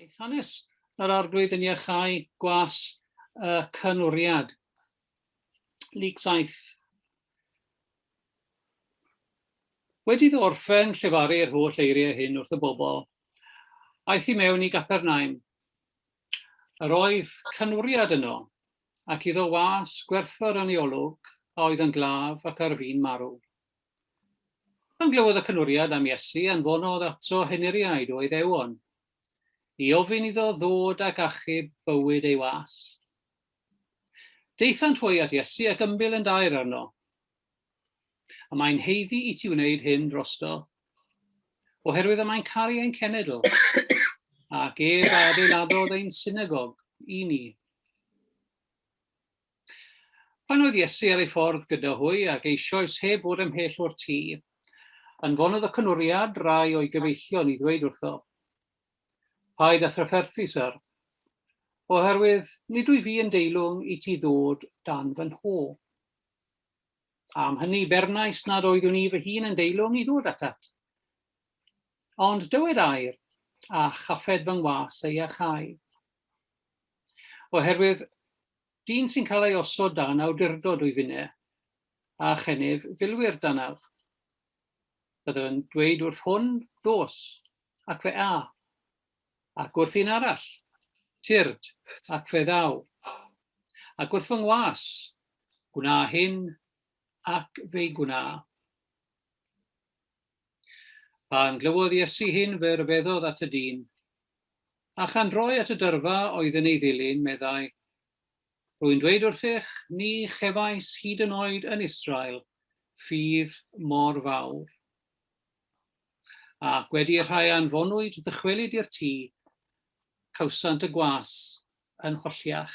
Aeth hanes yr arglwydd yn Iachau Gwas Canwriad. Lyc 7. Wedi iddo orffen llefaru'r holl eiriau hyn wrth y bobl, aeth I mewn I Gapernaum. Yr oedd canwriad yno, ac iddo was gwerthfawr yn ei olwg, a oedd yn glaf ac ar fin marw. Pan glywodd y canwriad am Iesu, anfonodd ato henuriaid o Iddewon, I ofyn iddo ddod ac achub bywyd ei was. Deithant hwy at Iesu ac ymbil yn dair arno, a mae'n heiddi I ti wneud hyn drosto, oherwydd y mae'n caru ein cenedl, ac adeiladodd ein synagog I ni. Pan oedd Iesu ar ei ffordd gyda hwy ac eisoes heb fod ymhell o'r tŷ, anfonodd y canwriad rai o'i gyfeillion I ddweud wrtho, paid a thrafferthu, syr, oherwydd nid dwi fi yn deilwng I ti ddod dan fy nho. Am hynny bernais nad oeddwn I fy hun yn deilwng I ddod atat. Ond dywed air a chaffed fy ngwas ei achau. Oherwydd dyn sy'n cael ei osod dan awdurdod o'i finne, a chennyf filwyr danaf. Byddwn dweud wrth hwn dos, ac fe a, ac wrth un arall, tyrd, ac fe ddaw, ac wrth fy ngwas, gwna hyn ac fe'i gwna. Pan glywodd Iesu hyn fe rybeddodd at y dyn, a chan droi at y dyrfa oedd yn ei ddilyn, meddai, rwy'n dweud wrthych, ni chefais hyd yn oed yn Israel, ffydd mor fawr. Ac wedi rhai anfonwyd ddychwelyd i'r tŷ, cawsant y gwas yn holliach.